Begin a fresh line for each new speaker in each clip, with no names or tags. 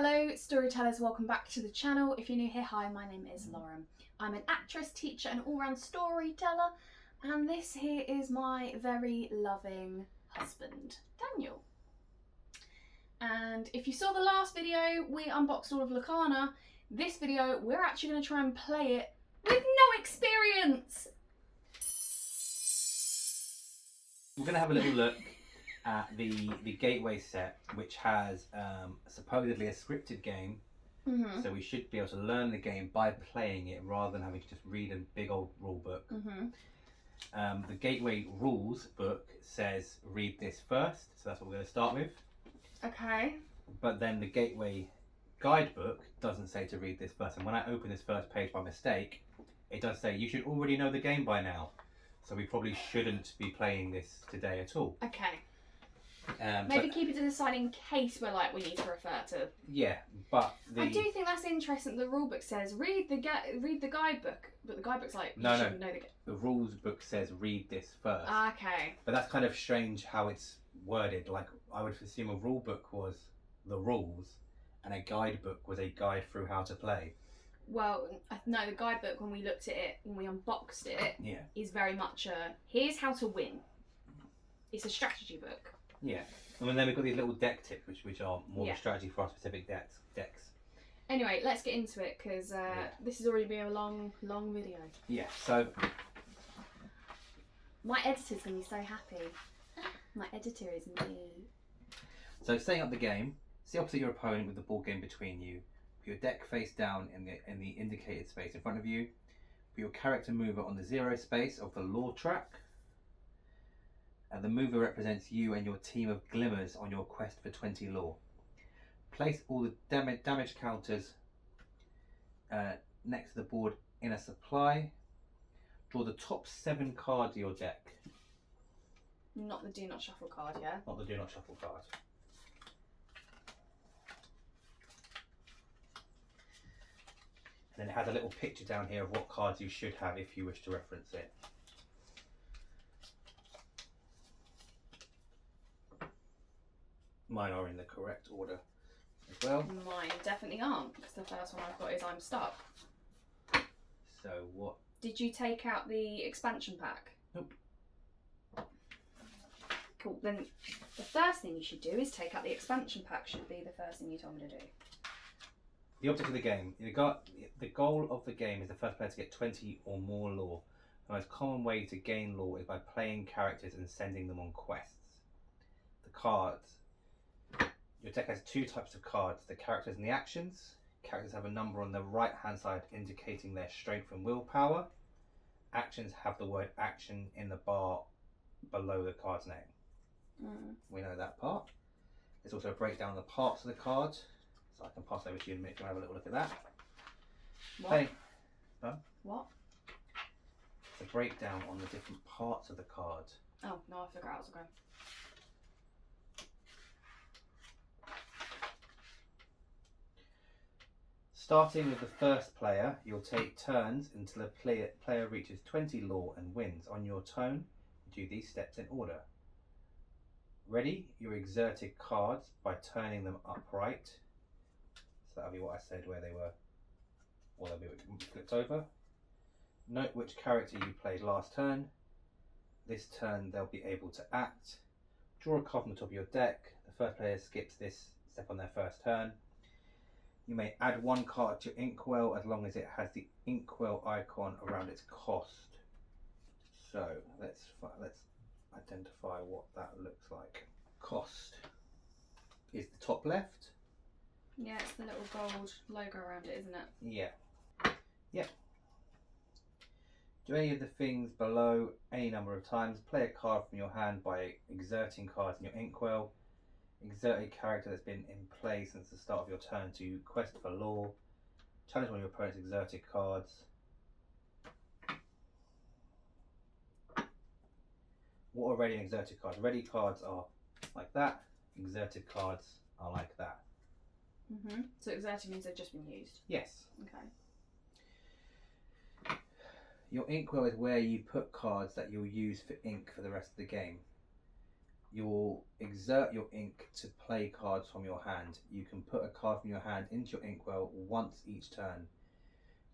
Hello storytellers, welcome back to the channel. If you're new here, hi, my name is Lauren. I'm an actress, teacher and all-round storyteller, and this here is my very loving husband, Daniel. And if you saw the last video, we unboxed all of Lorcana. This video, we're actually going to try and play it with no experience.
We're going to have a little look at the gateway set, which has supposedly a scripted game. So we should be able to learn the game by playing it rather than having to just read a big old rule book. The gateway rules book says read this first, so that's what we're going to start with.
Okay.
But then the gateway guidebook doesn't say to read this first, and when I open this first page by mistake, it does say you should already know the game by now. So we probably shouldn't be playing this today at all.
Okay. Maybe keep it to the side in case we're like, we need to refer to. Yeah,
but
I do think that's interesting. The rule book says read the guidebook, but the guidebook's like you shouldn't know the game.
The rules book says read this first.
Okay.
But that's kind of strange how it's worded. Like I would assume a rule book was the rules, and a guidebook was a guide through how to play.
Well, no, the guidebook when we looked at it, when we unboxed it, is very much a here's how to win. It's a strategy book.
Yeah, and then we've got these little deck tips, which are more of a strategy for our specific decks.
Anyway, let's get into it because this has already been a long video.
Yeah, so
my editor's gonna be so happy. My editor is me.
So setting up the game, see opposite your opponent with the board game between you. Put your deck face down in the indicated space in front of you. Put your character mover on the 0 space of the lore track. And the mover represents you and your team of glimmers on your quest for 20 lore. Place all the damage counters next to the board in a supply. Draw the top 7 cards of your deck.
Not the do not shuffle card, yeah?
Not the do not shuffle card. And then it has a little picture down here of what cards you should have if you wish to reference it. Mine are in the correct order as well.
Mine definitely aren't, because the first one I've got is I'm stuck.
So what?
Did you take out the expansion pack?
Nope.
Cool, then the first thing you should do is take out the expansion pack, should be the first thing you told me to do.
The object of the game. The goal of the game is the first player to get 20 or more lore. The most common way to gain lore is by playing characters and sending them on quests. The cards. Your deck has 2 types of cards, the characters and the actions. Characters have a number on the right hand side indicating their strength and willpower. Actions have the word action in the bar below the card's name. We know that part. There's also a breakdown of the parts of the card. So I can pass over to you in a minute if you want to have a little look at that.
What? What?
It's a breakdown on the different parts of the card.
Oh, no, I figure out as I go.
Starting with the first player, you'll take turns until the player reaches 20 lore and wins. On your turn, do these steps in order. Ready your exerted cards by turning them upright. So that'll be what I said where they were, or they'll be flipped over. Note which character you played last turn. This turn they'll be able to act. Draw a card from the top of your deck. The first player skips this step on their first turn. You may add 1 card to your inkwell as long as it has the inkwell icon around its cost. So let's identify what that looks like. Cost is the top left.
Yeah, it's the little gold logo around it, isn't it?
Yeah. Yep. Do any of the things below any number of times. Play a card from your hand by exerting cards in your inkwell. Exert a character that's been in play since the start of your turn to quest for lore. Challenge one of your opponent's exerted cards. What are ready and exerted cards? Ready cards are like that. Exerted cards are like that.
So exerted means they've just been used?
Yes.
Okay.
Your inkwell is where you put cards that you'll use for ink for the rest of the game. You'll exert your ink to play cards from your hand. You can put a card from your hand into your inkwell once each turn.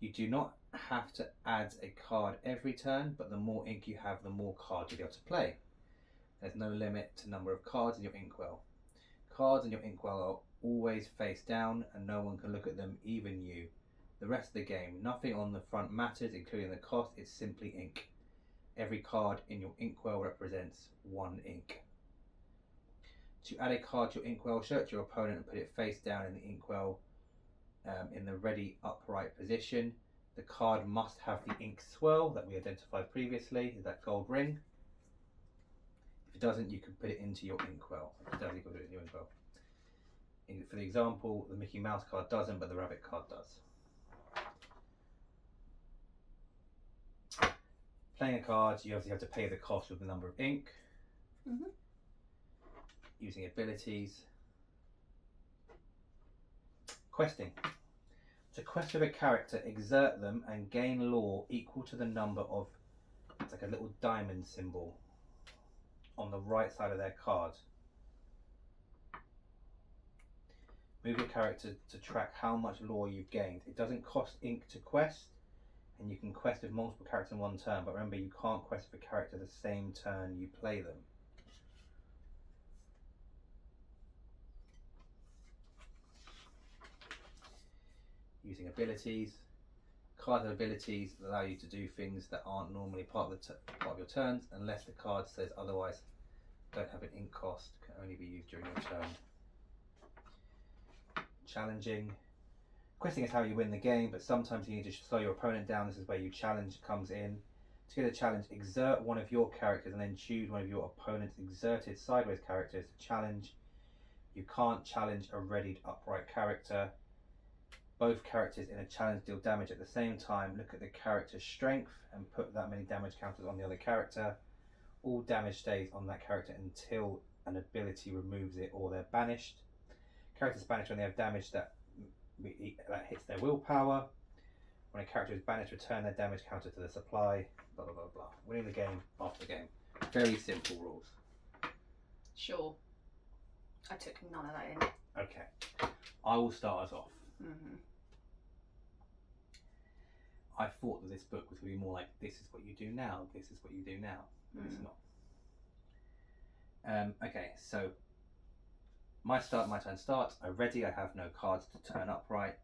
You do not have to add a card every turn, but the more ink you have, the more cards you'll be able to play. There's no limit to number of cards in your inkwell. Cards in your inkwell are always face down and no one can look at them, even you. The rest of the game, nothing on the front matters, including the cost. It's simply ink. Every card in your inkwell represents 1 ink. To add a card to your inkwell, show it to your opponent and put it face down in the inkwell in the ready upright position. The card must have the ink swirl that we identified previously, that gold ring. If it doesn't, you can put it into your inkwell. If it does, you can put it in your inkwell. For the example, the Mickey Mouse card doesn't, but the rabbit card does. Playing a card, you obviously have to pay the cost with the number of ink. Using abilities. Questing. To quest with a character, exert them and gain lore equal to the number of, it's like a little diamond symbol on the right side of their card. Move your character to track how much lore you've gained. It doesn't cost ink to quest, and you can quest with multiple characters in one turn, but remember you can't quest with a character the same turn you play them. Using abilities. Cards and abilities allow you to do things that aren't normally part of your turns, unless the card says otherwise. Don't have an ink cost, can only be used during your turn. Challenging. Questing is how you win the game, but sometimes you need to slow your opponent down. This is where your challenge comes in. To get a challenge, exert one of your characters and then choose one of your opponent's exerted sideways characters to challenge. You can't challenge a readied upright character. Both characters in a challenge deal damage at the same time. Look at the character's strength and put that many damage counters on the other character. All damage stays on that character until an ability removes it or they're banished. Characters banished when they have damage that hits their willpower. When a character is banished, return their damage counter to the supply. Blah blah blah blah. Winning the game after the game. Very simple rules.
Sure. I took none of that in.
Okay. I will start us off. I thought that this book was going to be more like, this is what you do now, this is what you do now. But it's not. Okay, so my turn starts. I'm ready. I have no cards to turn upright.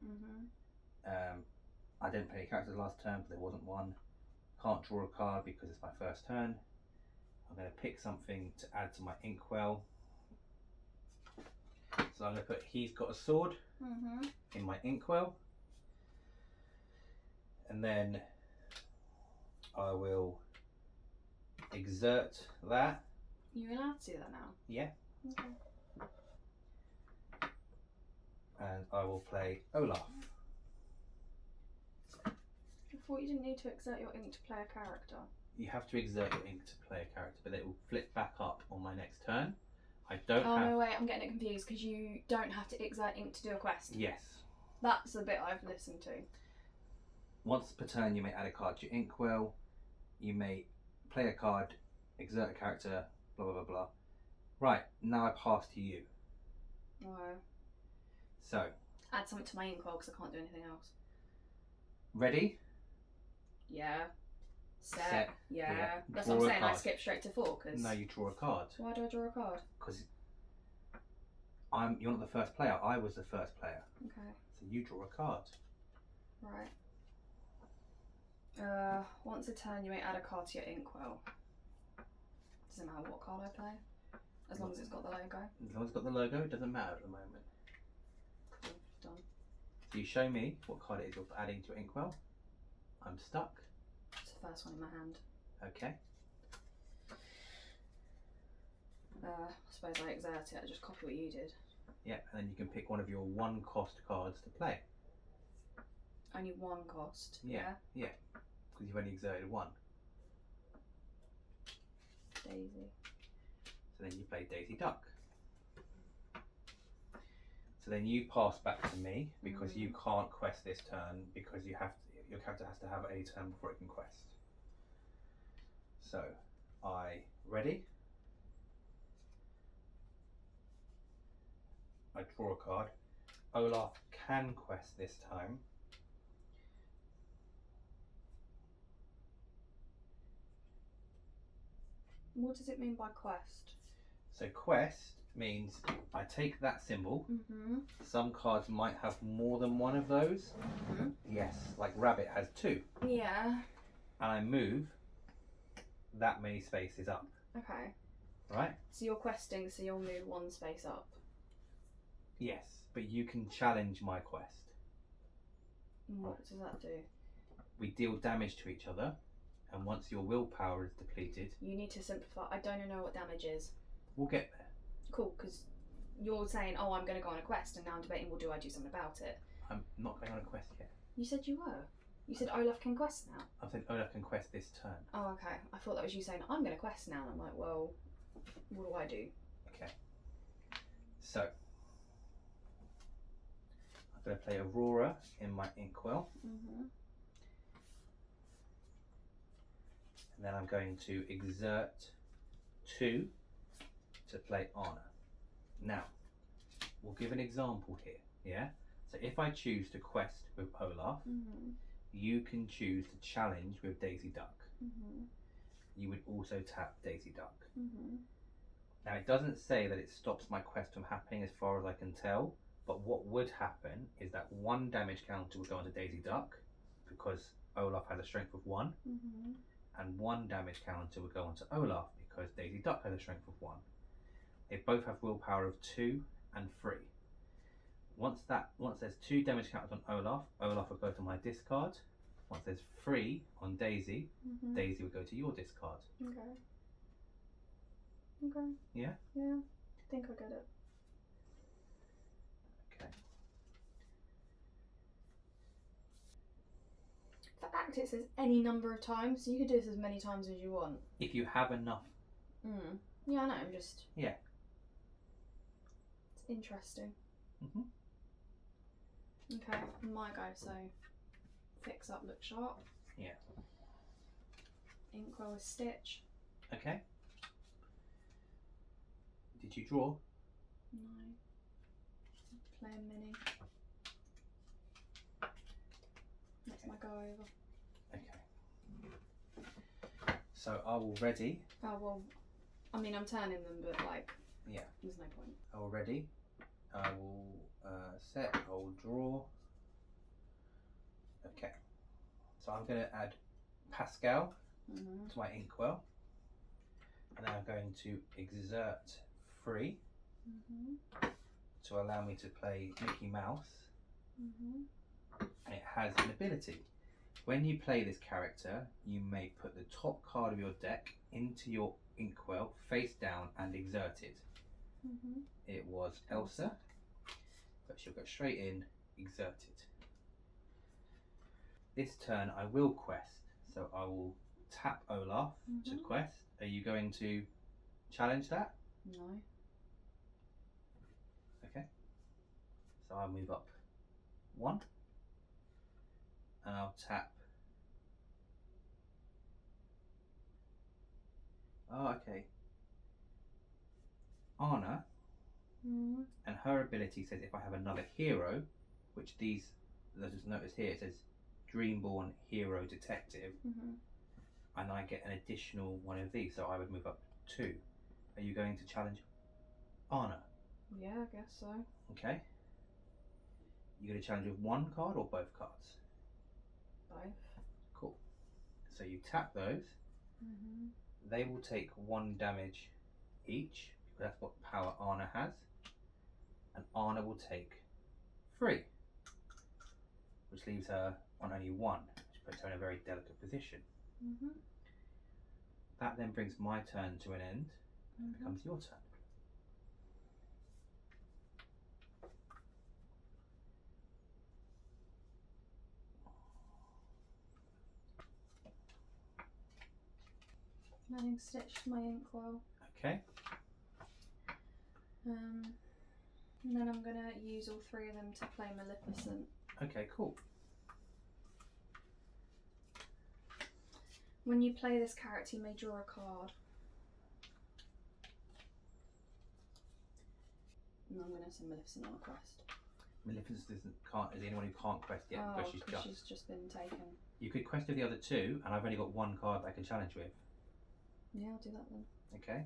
I didn't play any characters last turn, but there wasn't one. Can't draw a card because it's my first turn. I'm going to pick something to add to my inkwell. So I'm going to put he's got a sword in my inkwell. And then I will exert that.
You're allowed to do that now?
Yeah.
Okay.
And I will play Olaf.
I thought you didn't need to exert your ink to play a character.
You have to exert your ink to play a character, but it will flip back up on my next turn. I don't have...
Oh no, wait, I'm getting it confused because you don't have to exert ink to do a quest.
Yes.
That's the bit I've listened to.
Once per turn, you may add a card to your inkwell. You may play a card, exert a character, blah blah blah blah. Right, now I pass to you.
Wow.
So.
Add something to my inkwell because I can't do anything else.
Ready?
Yeah. Set. Yeah. That's
Draw
what I'm
a
saying. I
card.
skip straight to 4 because.
No, you draw a card.
Why do I draw a card?
Because you're not the first player. I was the first player.
Okay.
So you draw a card.
Right. Once a turn, you may add a card to your inkwell. Doesn't matter what card I play, as long as it's got the logo.
As long as it's got the logo, it doesn't matter at the moment.
Cool. Done.
So you show me what card it is you're adding to your inkwell. I'm stuck.
It's the first one in my hand.
Okay.
I suppose I exert it. I just copy what you did.
Yeah, and then you can pick one of your 1 cost cards to play.
Only 1 cost.
Yeah. Because you've only exerted 1.
Daisy.
So then you play Daisy Duck. So then you pass back to me because you can't quest this turn because your character has to have a turn before it can quest. So, ready? I draw a card. Olaf can quest this time.
What does it mean by quest?
So quest means I take that symbol. Some cards might have more than one of those. Yes, like rabbit has 2.
Yeah.
And I move that many spaces up.
Okay.
Right?
So you're questing, so you'll move 1 space up.
Yes, but you can challenge my quest.
And what does that do?
We deal damage to each other, and once your willpower is depleted...
You need to simplify. I don't know what damage is.
We'll get there.
Cool, because you're saying, oh, I'm going to go on a quest, and now I'm debating, well, do I do something about it?
I'm not going on a quest yet.
You said you were. You said Olaf can quest now.
I said Olaf can quest this turn.
Oh, okay. I thought that was you saying, I'm going to quest now. And I'm like, well, what do I do?
Okay. So, I'm going to play Aurora in my inkwell. And then I'm going to exert 2 to play Anna. Now, we'll give an example here, yeah? So if I choose to quest with Olaf, you can choose to challenge with Daisy Duck. You would also tap Daisy Duck. Now it doesn't say that it stops my quest from happening as far as I can tell, but what would happen is that 1 damage counter would go onto Daisy Duck because Olaf has a strength of 1, and 1 damage counter would go onto Olaf because Daisy Duck has a strength of 1. They both have willpower of 2 and 3. Once there's 2 damage counters on Olaf, Olaf will go to my discard. Once there's 3 on Daisy, Daisy will go to your discard.
Okay. Okay.
Yeah?
Yeah, I think I get it.
Okay.
For act, it says any number of times, so you could do this as many times as you want.
If you have enough.
Yeah, I know, I'm just...
Yeah.
It's interesting. Okay, my go, so fix up, look sharp.
Yeah.
Inkwell with stitch.
Okay. Did you draw?
No. Play a mini. That's my go over.
Okay. So I will ready.
Oh, well, I mean, I'm turning them, but like,
yeah,
there's no point.
I will ready. I will set, I will draw. Okay. So I'm going to add Pascal to my inkwell. And then I'm going to exert 3 to allow me to play Mickey Mouse. And it has an ability. When you play this character, you may put the top card of your deck into your inkwell face down and exert it. It was Elsa, but she'll go straight in, exert it. This turn I will quest, so I will tap Olaf to quest. Are you going to challenge that?
No.
Okay. So I'll move up 1, and I'll tap. Oh, okay. Anna, and her ability says if I have another hero, which these, let's just notice here, it says Dreamborn Hero Detective, and I get an additional one of these, so I would move up 2. Are you going to challenge Anna?
Yeah, I guess so.
Okay. You're going to challenge with 1 card or both cards?
Both.
Cool. So you tap those. They will take 1 damage each. That's what power Anna has. And Anna will take 3. Which leaves her on only 1. Which puts her in a very delicate position. That then brings my turn to an end. And it becomes your turn.
Adding stitch to my inkwell.
Okay.
And then I'm going to use all 3 of them to play Maleficent.
Okay, cool.
When you play this character, you may draw a card. And I'm going to send Maleficent on a quest.
Maleficent is the only one who can't quest yet because
she's just been taken.
You could quest with the other two, and I've only got one card that I can challenge with.
Yeah, I'll do that then.
Okay.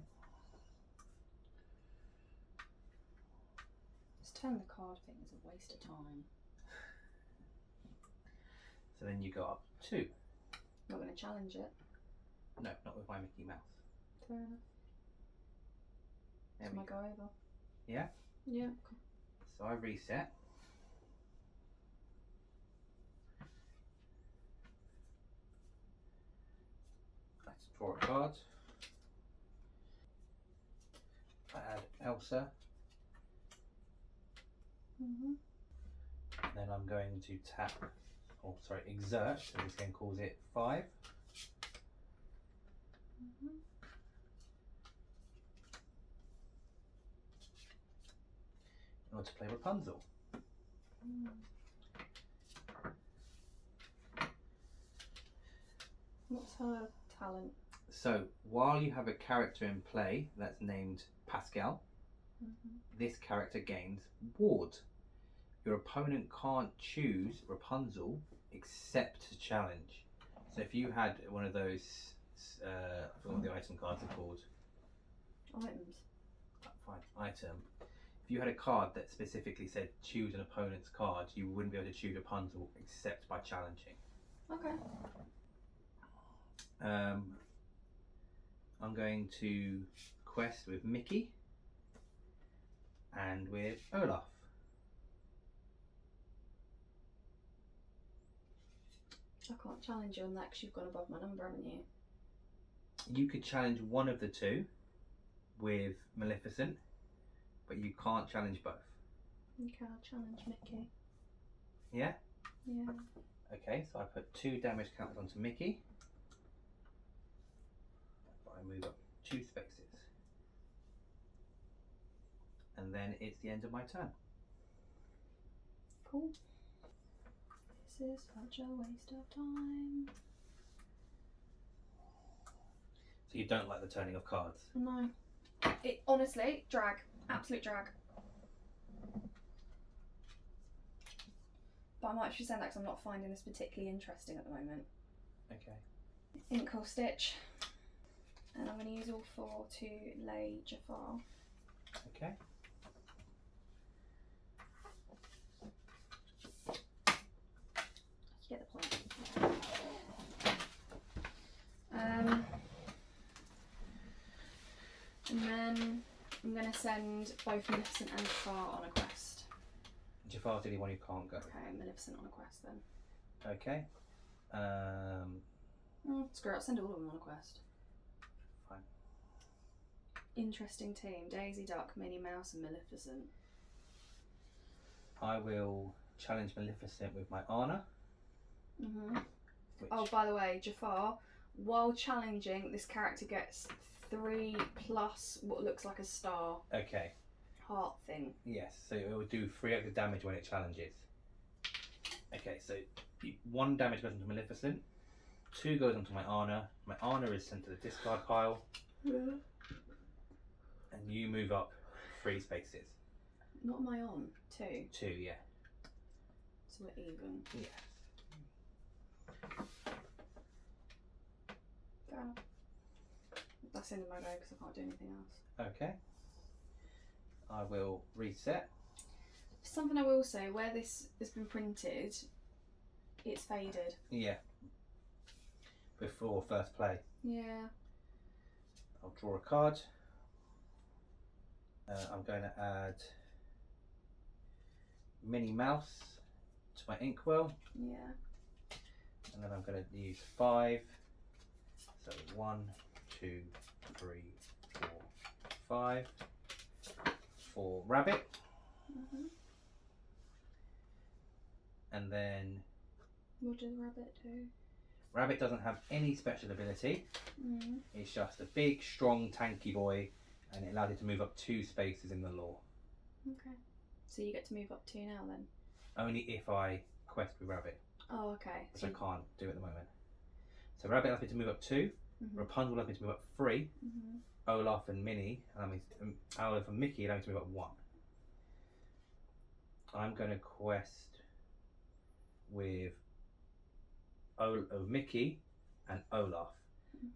Just turn the card thing is a waste of time.
So then you go up 2.
Not going to challenge it.
No, not with my Mickey Mouse.
Fair enough. Can I go over?
Yeah?
Yeah.
So I reset. Let's draw a card. I add Elsa.
Mm-hmm.
And then I'm going to tap, exert, so this game calls it 5.
Mm-hmm.
In order to play Rapunzel.
What's her talent?
So while you have a character in play that's named Pascal, this character gains Ward. Your opponent can't choose Rapunzel except to challenge. So if you had one of those, I forgot what the item cards are called.
Items.
Fine, item. If you had a card that specifically said choose an opponent's card, you wouldn't be able to choose Rapunzel except by challenging.
Okay.
I'm going to quest with Mickey and with Olaf.
I can't challenge you on that because you've gone above my number, haven't you?
You could challenge one of the two with Maleficent, but you can't challenge both.
Okay, I'll challenge Mickey.
Yeah?
Yeah.
Okay, so I put 2 damage counters onto Mickey. I move up 2 spaces. And then it's the end of my turn.
Cool. This is such a waste of time.
So you don't like the turning of cards?
No. It honestly, drag. Absolute drag. But I might actually say that because I'm not finding this particularly interesting at the moment.
Okay.
Ink or stitch. And I'm going to use all 4 to lay Jafar.
Okay.
You get the point. And then I'm going to send both Maleficent and Jafar on a quest.
Jafar's the only one who can't go.
Okay, Maleficent on a quest then.
Okay.
Screw it, I'll send all of them on a quest.
Fine.
Interesting team. Daisy Duck, Minnie Mouse and Maleficent.
I will challenge Maleficent with my Anna.
Oh, by the way, Jafar, while challenging, this character gets 3 plus what looks like a star
Okay.
heart thing.
Yes, so it will do 3 extra damage when it challenges. Okay, so 1 damage goes into Maleficent, 2 goes onto my Anna. My Anna is sent to the discard pile.
Yeah.
And you move up 3 spaces.
What am I on? 2?
2, yeah.
So we're even.
Yes.
Go. That's the end of my go because I can't do anything else.
Okay. I will reset.
Something I will say, where this has been printed, it's faded.
Yeah. Before first play.
Yeah.
I'll draw a card. I'm going to add Minnie Mouse to my inkwell.
Yeah.
And then I'm going to use 5. So 1, 2, 3, 4, 5 for Rabbit. And then
What does Rabbit do?
Rabbit doesn't have any special ability. It's just a big, strong, tanky boy, and it allows you to move up 2 spaces in the lore.
Okay. So you get to move up 2 now then?
Only if I quest with Rabbit,
Oh, okay.
which I can't do at the moment. So Rabbit allows me to move up 2. Rapunzel allows me to move up 3. Olaf and Minnie, Olaf and Mickey allow me to move up 1. I'm going to quest with Mickey and Olaf.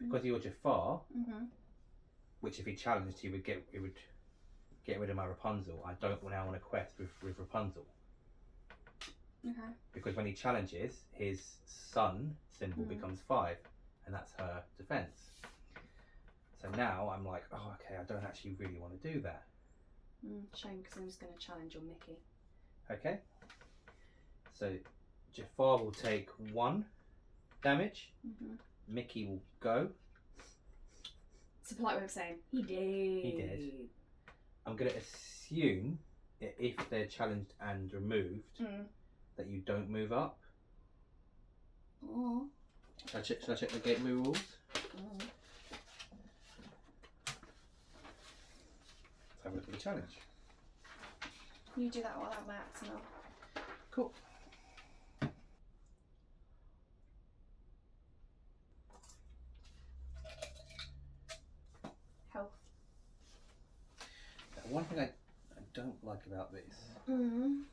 Because you're Jafar, which if he challenged, he would get rid of my Rapunzel. I don't now want to quest with Rapunzel.
Okay.
Because when he challenges, his sun symbol becomes 5, and that's her defense. So now I'm like, oh, okay, I don't actually really want to do that.
Shame, because I'm just going to challenge your Mickey.
Okay. So Jafar will take 1 damage. Mickey will go.
It's a polite way of saying he did.
He did. I'm going to assume if they're challenged and removed that you don't move up.
Oh.
Shall I check the gateway rules?
Oh.
Let's have a look at the challenge.
You do that while I have my axe now.
Cool.
Health.
One thing I don't like about this.
Do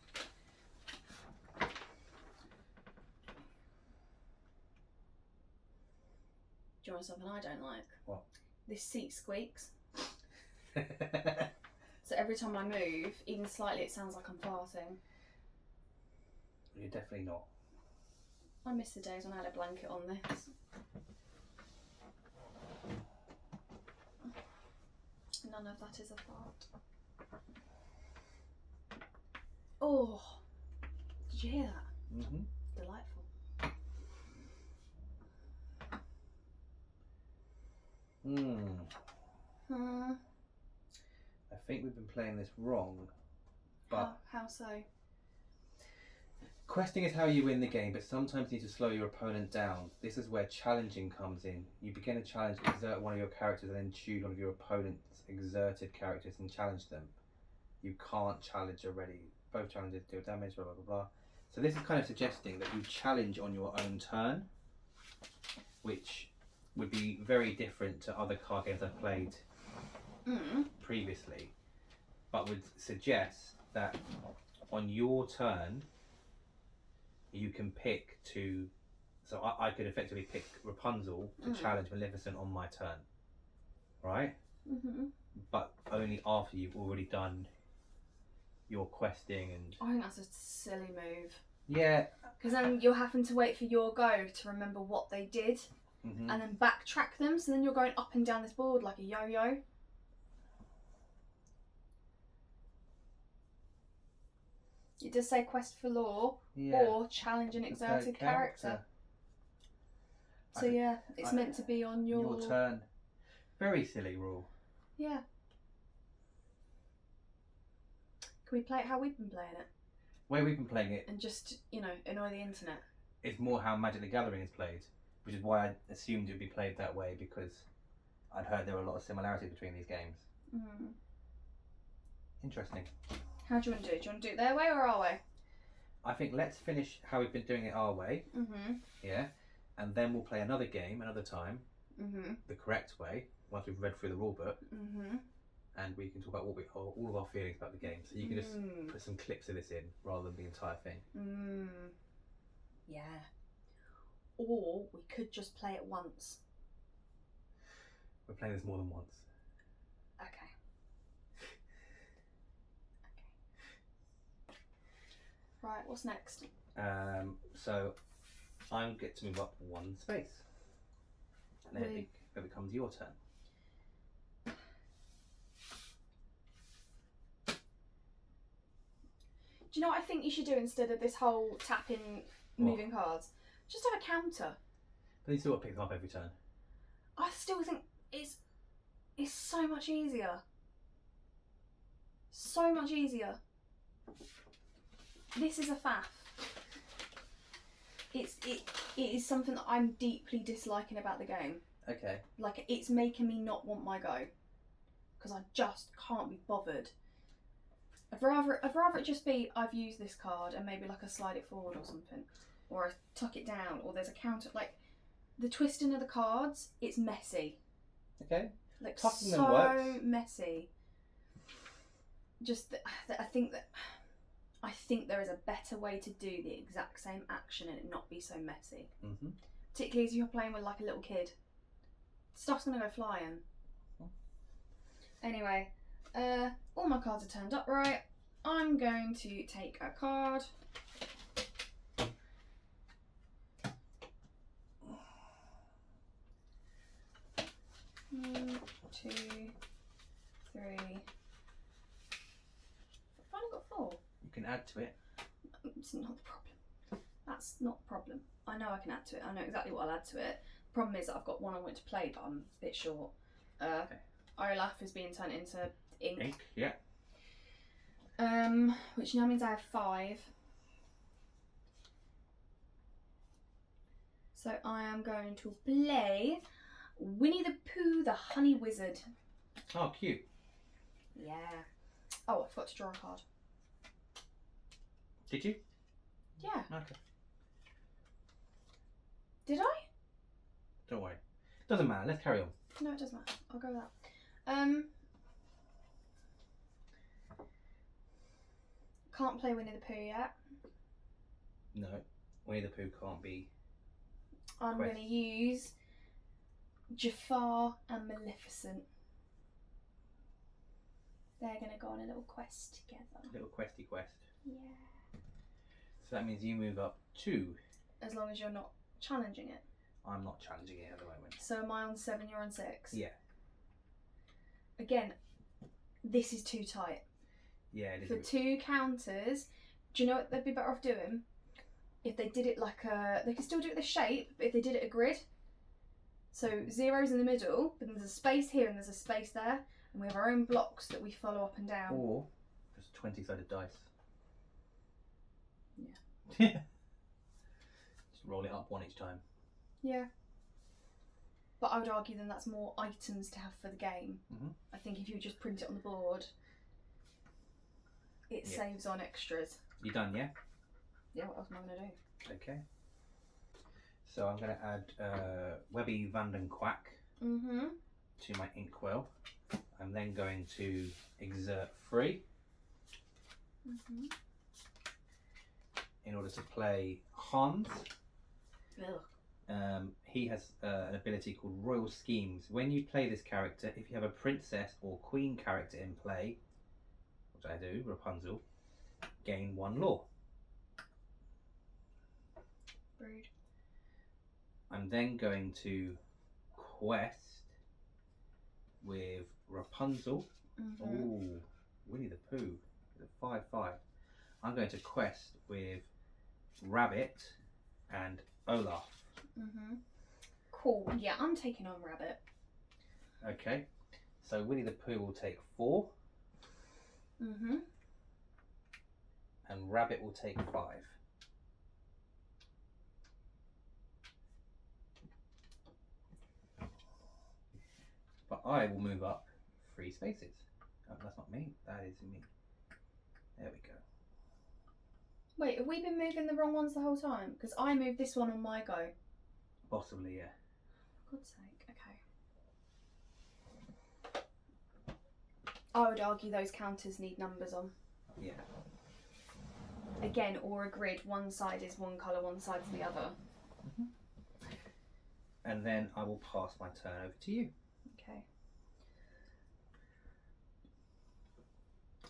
you want something I don't like?
What?
This seat squeaks. So every time I move, even slightly, it sounds like I'm farting.
You're definitely not.
I miss the days when I had a blanket on this. None of that is a fart. Oh, did you hear that? Delightful.
I think we've been playing this wrong. But
how so?
Questing is how you win the game, but sometimes you need to slow your opponent down. This is where challenging comes in. You begin a challenge, exert one of your characters, and then choose one of your opponent's exerted characters and challenge them. You can't challenge already. Both challenges deal damage, blah, blah, blah, blah. So this is kind of suggesting that you challenge on your own turn, which would be very different to other card games I've played previously, but would suggest that on your turn, you can pick to, so I could effectively pick Rapunzel to challenge Maleficent on my turn, right? But only after you've already done your questing and...
I think that's a silly move.
Yeah.
Because then you're having to wait for your go to remember what they did and then backtrack them, so then you're going up and down this board like a yo-yo. It does say quest for lore or challenge an exerted character. So yeah, it's meant to be on your
turn. Very silly rule.
Yeah. Can we play it how we've been playing it?
The way we've been playing it,
and just, you know, annoy the internet.
It's more how Magic the Gathering is played, which is why I assumed it would be played that way, because I'd heard there were a lot of similarities between these games. Interesting.
How do you want to do it? Do you want to do it their way or our way?
I think let's finish how we've been doing it our way. Yeah. And then we'll play another game another time, the correct way, once we've read through the rule book. And we can talk about all of our feelings about the game. So you can just put some clips of this in rather than the entire thing.
Yeah. Or we could just play it once.
We're playing this more than once.
Okay. Right, what's next?
So I get to move up 1 space. And then it becomes your turn.
Do you know what I think you should do instead of this whole tapping, moving cards? Just have a counter.
But you still got to pick them up every turn.
I still think it's so much easier. So much easier. This is a faff. It is something that I'm deeply disliking about the game.
Okay.
Like, it's making me not want my go. Because I just can't be bothered. I'd rather it just be, I've used this card and maybe like I slide it forward or something. Or I tuck it down, or there's a counter. Like, the twisting of the cards, it's messy.
Okay.
Like,
Tucking them
so
works.
messy. Just, I think that I think there is a better way to do the exact same action and it not be so messy.
Mm-hmm.
Particularly as you're playing with like a little kid. Stuff's gonna go flying. Anyway, all my cards are turned up right. I'm going to take a card. One, two, three. I've only got 4.
You can add to it.
It's not the problem. That's not the problem. I know I can add to it. I know exactly what I'll add to it. The problem is that I've got one on which to play, but I'm a bit short.
Okay.
Olaf is being turned into ink.
Ink, yeah.
Which now means I have 5. So I am going to play Winnie the Pooh, the Honey Wizard.
Oh, cute.
Yeah. Oh, I forgot to draw a card.
Did you?
Yeah.
Okay.
Did I?
Don't worry. Doesn't matter. Let's carry on.
No, it doesn't matter. I'll go with that. Can't play Winnie the Pooh yet.
No. Winnie the Pooh can't be.
I'm going to use Jafar and Maleficent. They're going to go on a little quest together.
Little questy quest.
Yeah.
So that means you move up 2.
As long as you're not challenging it.
I'm not challenging it at the moment.
So am I on 7, you're on 6?
Yeah.
Again, this is too tight.
Yeah, it is.
For 2 counters, do you know what they'd be better off doing? If they did it like a... They could still do it the shape, but if they did it a grid. So 0's in the middle, but there's a space here and there's a space there. And we have our own blocks that we follow up and down.
Or just 20-sided dice.
Yeah.
Just roll it up 1 each time.
Yeah. But I would argue then that's more items to have for the game.
Mm-hmm.
I think if you just print it on the board, it saves on extras.
You done, yeah?
Yeah, what else am I going to do?
Okay. So I'm going to add Webby Vandenquack to my inkwell. I'm then going to exert 3 in order to play Hans.
Ugh.
He has an ability called Royal Schemes. When you play this character, if you have a princess or queen character in play, which I do, Rapunzel, gain 1 law.
Rude.
I'm then going to quest with Rapunzel. Ooh, Winnie the Pooh. 5/5. I'm going to quest with Rabbit and Olaf.
Cool. Yeah, I'm taking on Rabbit.
Okay. So Winnie the Pooh will take 4. And Rabbit will take 5. But I will move up 3 spaces. Oh, that's not me. That is me. There we go.
Wait, have we been moving the wrong ones the whole time? Because I moved this one on my go.
Possibly, yeah.
For God's sake, okay. I would argue those counters need numbers on.
Yeah.
Again, or a grid. One side is one colour, one side's the other.
And then I will pass my turn over to you.
Okay.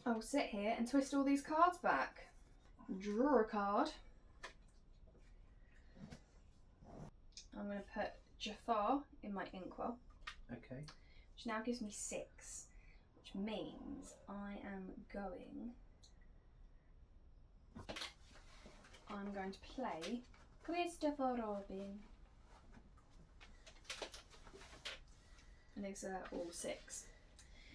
I'll sit here and twist all these cards back. Draw a card. I'm going to put Jafar in my inkwell.
Okay.
Which now gives me 6. Which means I'm going to play Christopher Robin. And exert all 6.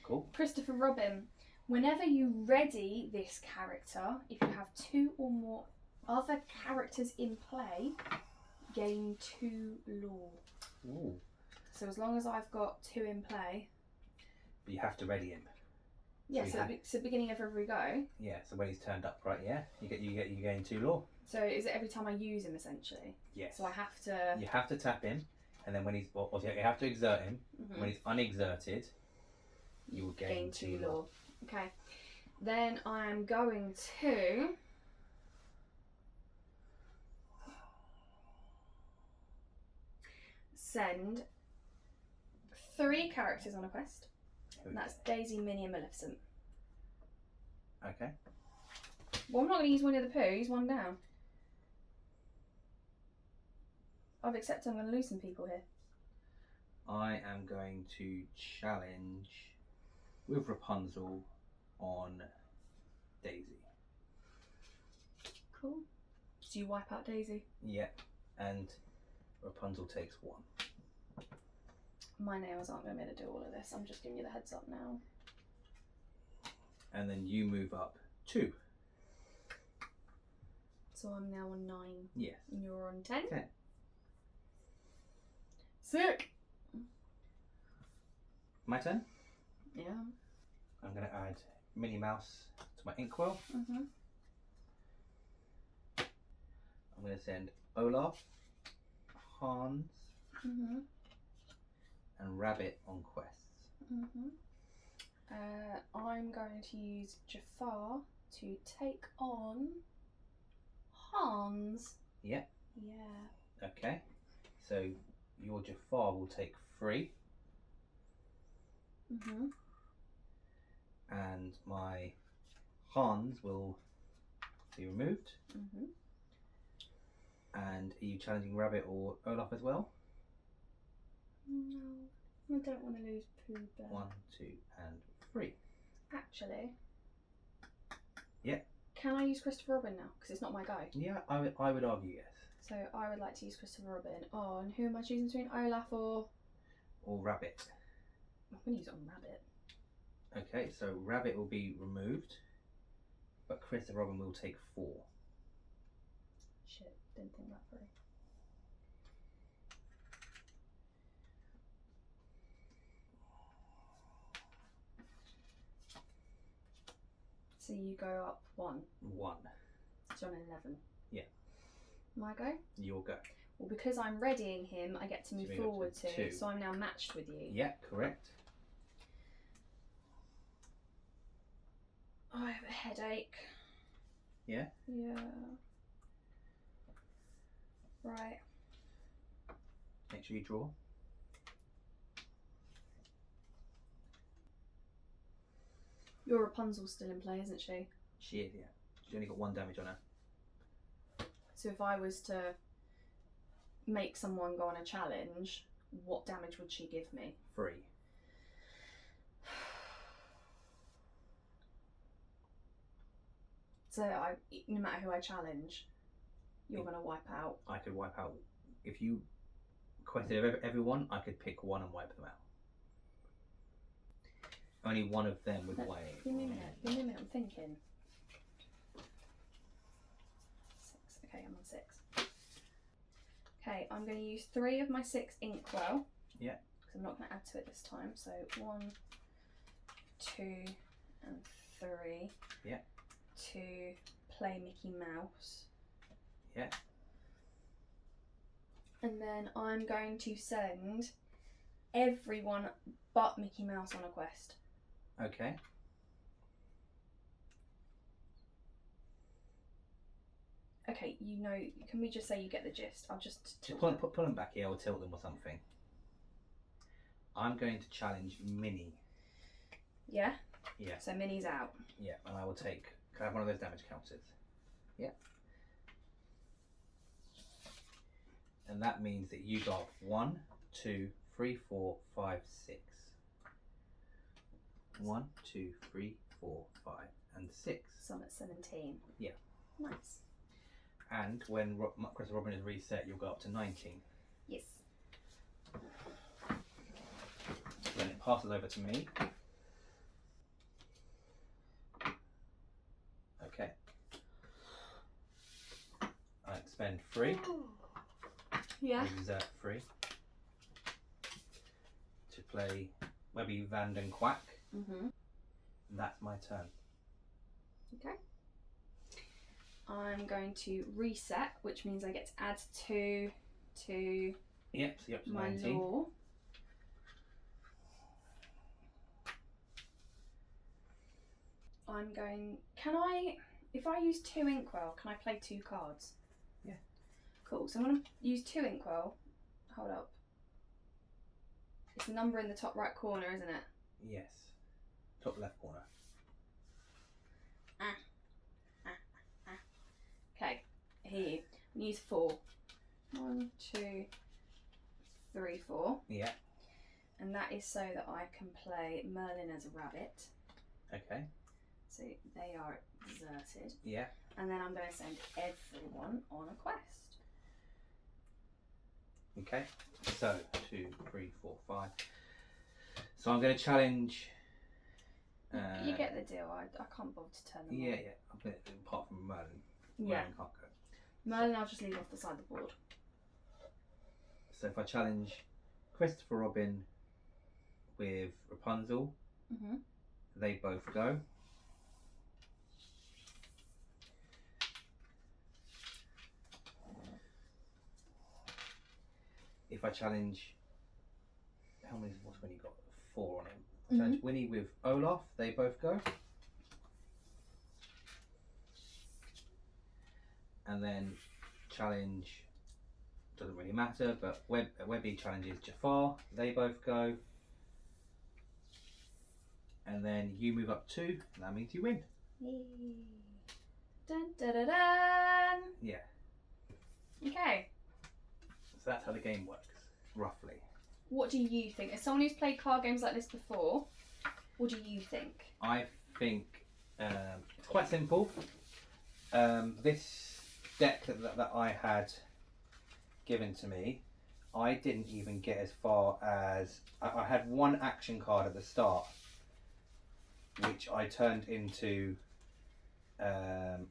Cool.
Christopher Robin. Whenever you ready this character, if you have 2 or more other characters in play, gain 2 law.
Ooh.
So as long as I've got 2 in play.
But you have to ready him.
Yeah, so beginning of every go.
Yeah, so when he's turned up, right? Yeah, you gain 2 law.
So is it every time I use him essentially?
Yes.
So I have to.
You have to tap him, and then when he's you have to exert him. When he's unexerted, you will gain 2 law.
Okay. Then I am going to send 3 characters on a quest.
Who
And
is
that's Daisy, Minnie, and Maleficent.
it? Okay.
Well, I'm not going to use Winnie the Pooh. Use one down. I've accepted I'm going to lose some people here.
I am going to challenge with Rapunzel on Daisy.
Cool. So you wipe out Daisy?
Yep. And Rapunzel takes 1.
My nails aren't going to be able to do all of this. I'm just giving you the heads up now.
And then you move up 2.
So I'm now on 9.
Yes.
And you're on 10?
10.
Sick!
My turn?
Yeah.
I'm going to add Minnie Mouse to my inkwell.
Mm-hmm.
I'm going to send Olaf, Hans,
Mm-hmm.
and Rabbit on quests.
Mm-hmm. I'm going to use Jafar to take on Hans.
Yep.
Yeah.
Okay. So your Jafar will take 3.
Mm-hmm.
And my Hans will be removed.
Mm-hmm.
And are you challenging Rabbit or Olaf as well?
No, I don't want to lose Pooh Bear.
1, 2, and 3.
Actually.
Yeah.
Can I use Christopher Robin now? Because it's not my guy.
Yeah, I would argue yes.
So I would like to use Christopher Robin on, who am I choosing between, Olaf or...
Or Rabbit.
I'm going to use it on Rabbit.
Okay, so Rabbit will be removed, but Christopher Robin will take 4.
Shit, didn't think that through. So you go up 1.
1.
So on 11.
Yeah.
My go?
Your go.
Well, because I'm readying him, I get to move
move up to
forward 2,
2.
so I'm now matched with you.
Yeah, correct.
Oh, I have a headache.
Yeah?
Yeah. Right.
Make sure you draw.
Your Rapunzel's still in play, isn't she?
She is, yeah. She's only got 1 damage on her.
So if I was to make someone go on a challenge, what damage would she give me?
3.
So no matter who I challenge, you're going to wipe out.
I could wipe out. If you quested everyone, I could pick 1 and wipe them out. Only 1 of them would weigh.
Give me a minute. Give me a minute. I'm thinking. 6. Okay, I'm on 6. Okay, I'm going to use 3 of my 6 inkwell.
Yeah.
Because I'm not going to add to it this time. So 1, 2, and 3.
Yeah.
To play Mickey Mouse.
Yeah.
And then I'm going to send everyone but Mickey Mouse on a quest.
Okay.
Okay, you know, can we just say you get the gist? I'll just
Just pull them back here or tilt them or something. I'm going to challenge Minnie.
Yeah?
Yeah.
So Minnie's out.
Yeah, and I will take. Can I have one of those damage counters? Yeah. And that means that you got 1, 2, 3, 4, 5, 6. 1, 2, 3, 4, 5, and 6.
So I'm at 17.
Yeah.
Nice.
And when Chris Robin is reset, you'll go up to 19.
Yes.
Then it passes over to me. Okay. I expend 3.
Yeah.
Exert 3. To play Webby Van Den Quack.
Mm-hmm.
That's my turn.
Okay. I'm going to reset, which means I get to add 2 to
Yep, so you're up to
my
19.
law. I'm going, if I use 2 inkwell, can I play 2 cards?
Yeah.
Cool, so I'm going to use 2 inkwell. Hold up. It's the number in the top right corner, isn't it?
Yes. Top left corner.
Okay, here. Use 4. 1, 2, 3, 4.
Yeah.
And that is so that I can play Merlin as a rabbit.
Okay.
So they are deserted.
Yeah.
And then I'm going to send everyone on a quest.
Okay. So 2, 3, 4, 5. So I'm going to challenge.
You get the deal. I can't bother to turn them on.
Yeah. I'm gonna, apart from Merlin.
Yeah.
Merlin can't go.
Merlin, I'll just leave off the side of the board.
So if I challenge Christopher Robin with Rapunzel, they both go. If I challenge, what's Winnie got? 4 on him. Challenge Winnie with Olaf, they both go. And then challenge, doesn't really matter, but Webby challenges Jafar, they both go. And then you move up 2, and that means you win.
Yay. Dun, dun, dun, dun.
Yeah.
Okay.
So that's how the game works, roughly.
What do you think? As someone who's played card games like this before, what do you think?
I think it's quite simple. This deck that I had given to me, I didn't even get as far as... I had 1 action card at the start, which I turned into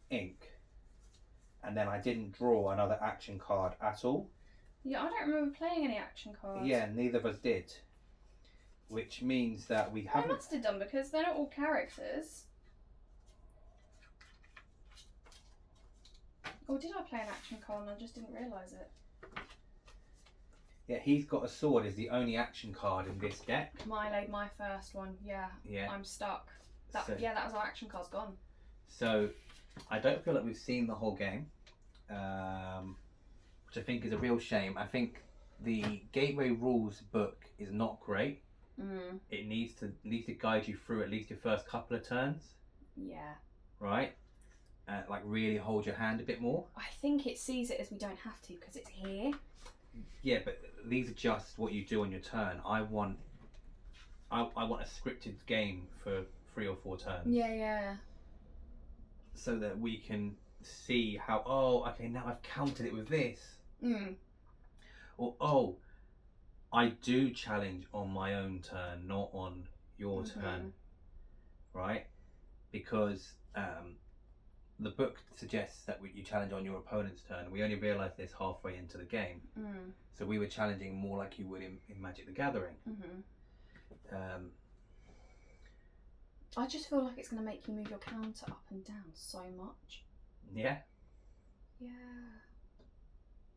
ink. And then I didn't draw another action card at all.
Yeah, I don't remember playing any action cards.
Yeah, neither of us did. Which means that we
I
haven't...
must have done because they're not all characters. Or did I play an action card and I just didn't realise it?
Yeah, he's got a sword is the only action card in this deck.
Milo, my first one. Yeah.
Yeah.
I'm stuck. That was our action card's gone.
So, I don't feel like we've seen the whole game, which I think is a real shame. I think the Gateway Rules book is not great. It needs to guide you through at least your first couple of turns.
Yeah.
Right? Like really hold your hand a bit more.
I think it sees it as we don't have to because it's here.
Yeah, but these are just what you do on your turn. I want a scripted game for 3 or 4 turns.
Yeah.
So that we can see how, oh, okay, now I've countered it with this. Or, oh, I do challenge on my own turn, not on your turn. Right? Because the book suggests that you challenge on your opponent's turn. We only realised this halfway into the game. So we were challenging more like you would in Magic the Gathering.
I just feel like it's going to make you move your counter up and down so much.
Yeah?
Yeah.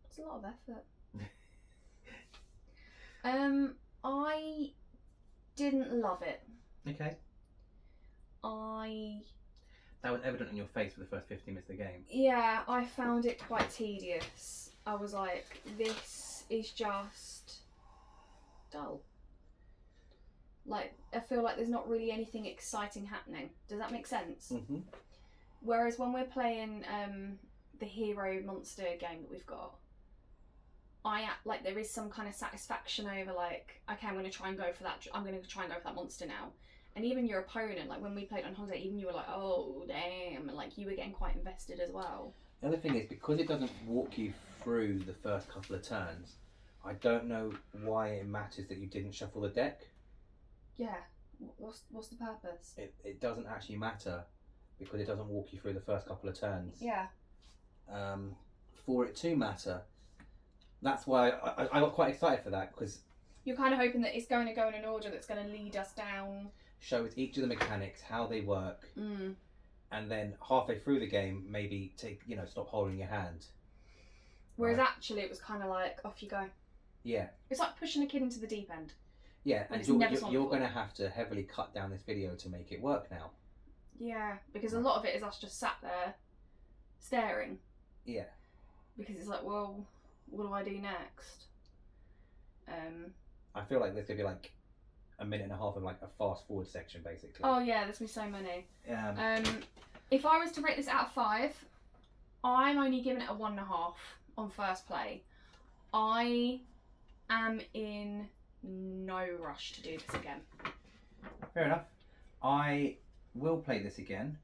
It's a lot of effort. I didn't love it.
Okay. That was evident on your face for the first 15 minutes of the game.
Yeah, I found it quite tedious. I was like, this is just dull. Like, I feel like there's not really anything exciting happening. Does that make sense? Whereas when we're playing the hero monster game that we've got, like there is some kind of satisfaction over like, okay, I'm going to try and go for that. I'm going to try and go for that monster now. And even your opponent, like when we played on holiday, even you were like, oh damn, and like you were getting quite invested as well.
The other thing is, because it doesn't walk you through the first couple of turns, I don't know why it matters that you didn't shuffle the deck.
Yeah, what's the purpose?
It doesn't actually matter because it doesn't walk you through the first couple of turns.
Yeah.
For it to matter, that's why I got quite excited for that, because
you're kind of hoping that it's going to go in an order that's going to lead us down.
Show us each of the mechanics, how they work, and then halfway through the game, maybe stop holding your hand.
Whereas actually, it was kind of like off you go.
Yeah.
It's like pushing a kid into the deep end.
Yeah, and you're going to have to heavily cut down this video to make it work now.
Yeah, because a lot of it is us just sat there staring.
Yeah. Because
it's like, well, what do I do next?
I feel like there's gonna be like a minute and a half of like a fast forward section basically.
Oh yeah, there's gonna be so many.
Um,
If I was to rate this out of 5, I'm only giving it a 1.5 on first play. I am in no rush to do this again.
Fair enough. I will play this again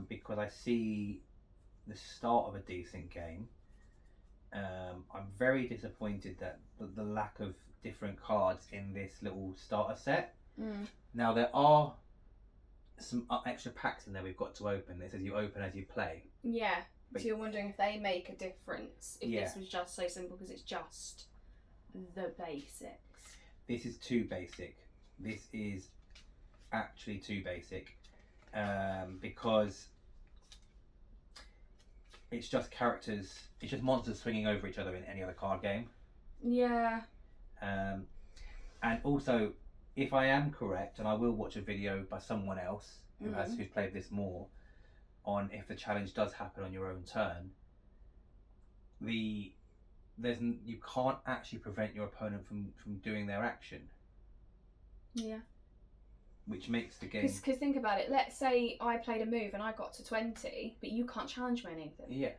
because I see the start of a decent game. I'm very disappointed that the lack of different cards in this little starter set. Now there are some extra packs in there we've got to open. It says you open as you play.
Yeah,
But
so you're wondering if they make a difference, if
Yeah.
this was just so simple because it's just the basics.
This is too basic. This is actually too basic because it's just characters, it's just monsters swinging over each other in any other card game.
Yeah.
And also, if I am correct, and I will watch a video by someone else who's played this more, on if the challenge does happen on your own turn, you can't actually prevent your opponent from doing their action.
Yeah.
Which makes the game...
Because think about it, let's say I played a move and I got to 20, but you can't challenge me anything.
Yeah.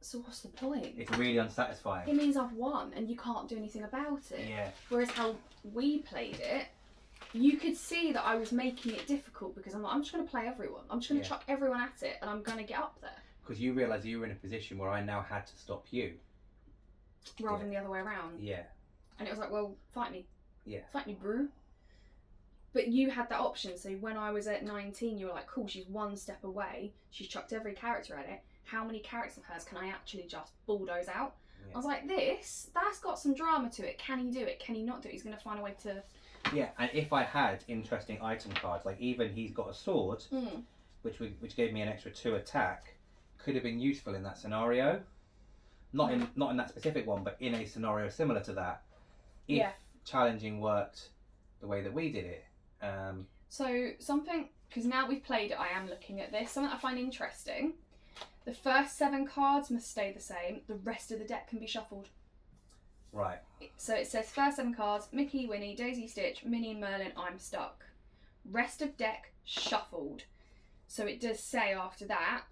So what's the point?
It's really unsatisfying.
It means I've won and you can't do anything about it.
Yeah.
Whereas how we played it, you could see that I was making it difficult because I'm like, I'm just going to play everyone. I'm just going to chuck everyone at it and I'm going to get up there.
Because you realise you were in a position where I now had to stop you.
Rather than the other way around.
Yeah.
And it was like, well, fight me.
Yeah.
Fight me, bro. But you had that option. So when I was at 19, you were like, cool, she's one step away. She's chucked every character at it. How many characters of hers can I actually just bulldoze out? Yeah. I was like, that's got some drama to it. Can he do it? Can he not do it? He's going to find a way to...
Yeah, and if I had interesting item cards, like even he's got a sword, which gave me an extra 2 attack, could have been useful in that scenario. Not in that specific one, but in a scenario similar to that. If challenging worked the way that we did it.
So something, because now we've played it, I am looking at this. Something I find interesting. The first 7 cards must stay the same. The rest of the deck can be shuffled.
Right.
So it says first 7 cards, Mickey, Winnie, Daisy, Stitch, Minnie and Merlin, I'm stuck. Rest of deck shuffled. So it does say after that,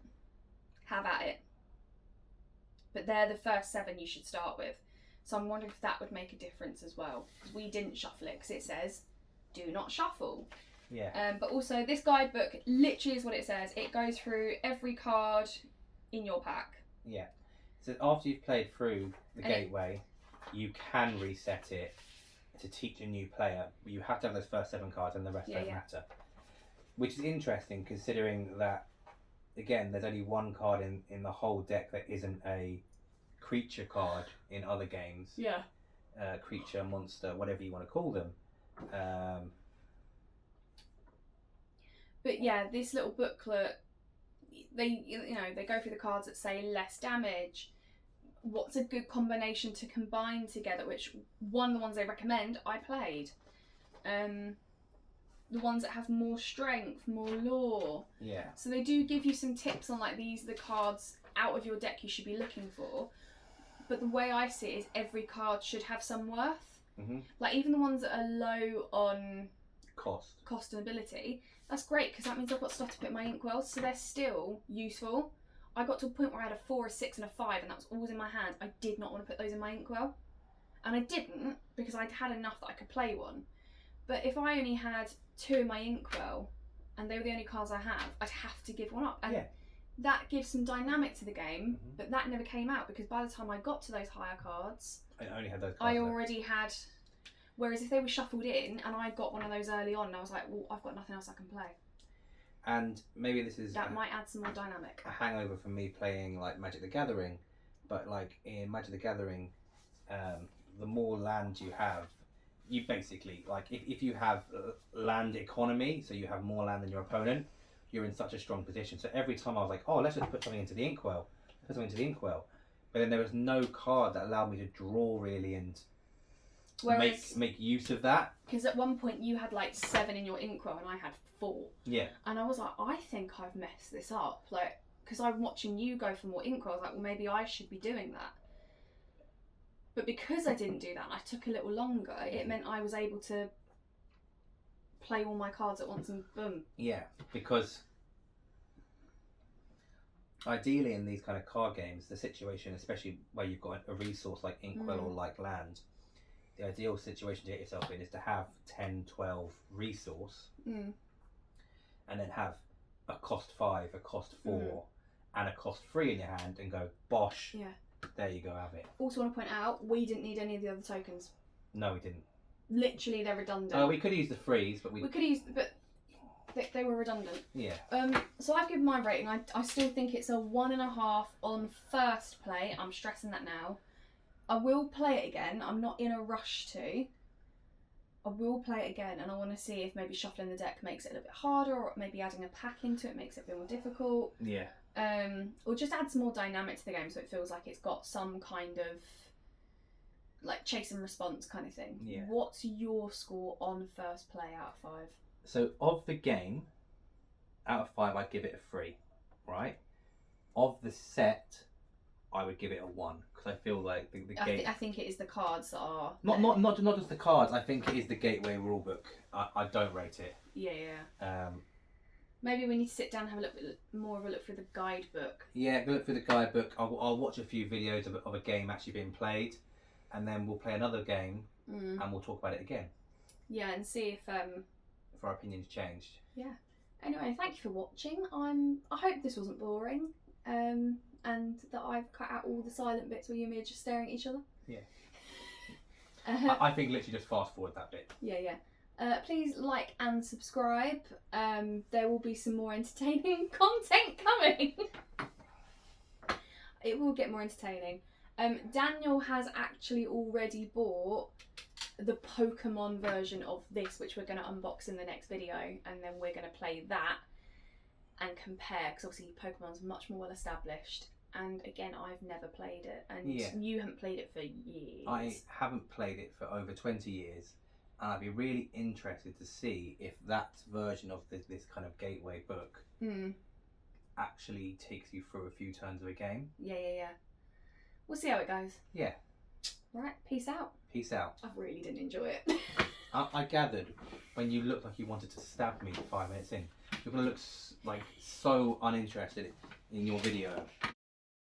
have at it. But they're the first 7 you should start with. So I'm wondering if that would make a difference as well. Because we didn't shuffle it because it says, do not shuffle.
Yeah.
But also this guidebook literally is what it says. It goes through every card in your pack.
Yeah. So after you've played through the gateway, you can reset it to teach a new player. But you have to have those first 7 cards and the rest don't matter. Which is interesting considering that, again, there's only 1 card in the whole deck that isn't a creature card in other games.
Yeah.
Creature, monster, whatever you want to call them.
But yeah, this little booklet, they go through the cards that say less damage. What's a good combination to combine together? Which one of the ones they recommend, I played. The ones that have more strength, more lore.
Yeah.
So they do give you some tips on like these are the cards out of your deck you should be looking for. But the way I see it is every card should have some worth. Like even the ones that are low on cost and ability, that's great because that means I've got stuff to put in my inkwells, so they're still useful. I got to a point where I had a 4, a 6 and a 5 and that was always in my hand. I did not want to put those in my inkwell. And I didn't because I'd had enough that I could play one. But if I only had 2 in my inkwell and they were the only cards I have, I'd have to give one up. And that gives some dynamic to the game, but that never came out because by the time I got to those higher cards,
I only had those cards
I already had... Whereas if they were shuffled in and I got one of those early on, I was like, well, I've got nothing else I can play.
And maybe this is...
That might add some more dynamic.
A hangover from me playing like Magic the Gathering, but like in Magic the Gathering, the more land you have, you basically, like if you have land economy, so you have more land than your opponent, you're in such a strong position. So every time I was like, oh, let's just put something into the inkwell. But then there was no card that allowed me to draw really and make use of that. Because
at one point you had like 7 in your inkwell and I had 4.
Yeah.
And I was like, I think I've messed this up. Like, because I'm watching you go for more inkwell. I was like, well, maybe I should be doing that. But because I didn't do that, and I took a little longer, it meant I was able to play all my cards at once and boom.
Yeah, because ideally in these kind of card games, the situation, especially where you've got a resource like Inkwell or like land, the ideal situation to get yourself in is to have 10, 12 resource and then have a cost 5, a cost 4 and a cost 3 in your hand and go, bosh, there you go, have it.
Also want to point out, we didn't need any of the other tokens.
No, we didn't.
Literally, they're redundant.
We could use the freeze, but we
could use, but they were redundant.
Yeah.
So I've given my rating. I still think it's a 1.5 on first play. I'm stressing that now. I will play it again. I'm not in a rush to. I will play it again, and I want to see if maybe shuffling the deck makes it a little bit harder, or maybe adding a pack into it makes it a bit more difficult.
Yeah.
Or just add some more dynamic to the game so it feels like it's got some kind of like chase and response kind of thing.
Yeah.
What's your score on first play out of 5?
So of the game, out of 5, I'd give it a 3, right? Of the set, I would give it a 1 because I feel like the game.
I think it is the cards that are
not just the cards. I think it is the Gateway rulebook. I don't rate it.
Yeah. Maybe we need to sit down and have a look more of a look through the guidebook.
Yeah, go look through the guidebook. I'll watch a few videos of a game actually being played, and then we'll play another game and we'll talk about it again.
Yeah, and see if
our opinions changed.
Yeah. Anyway, thank you for watching. I hope this wasn't boring, and that I've cut out all the silent bits where you and me are just staring at each other.
Yeah. I think literally just fast forward that bit.
Yeah. Please like and subscribe. There will be some more entertaining content coming. It will get more entertaining. Daniel has actually already bought the Pokemon version of this, which we're going to unbox in the next video, and then we're going to play that and compare, because obviously Pokemon's much more well established, and again, I've never played it, and you haven't played it for years.
I haven't played it for over 20 years, and I'd be really interested to see if that version of this kind of Gateway book actually takes you through a few turns of a game.
Yeah. We'll see how it goes.
Yeah.
Right, peace out.
Peace out.
I really didn't enjoy it.
I gathered when you looked like you wanted to stab me 5 minutes in, you're going to look like so uninterested in your video.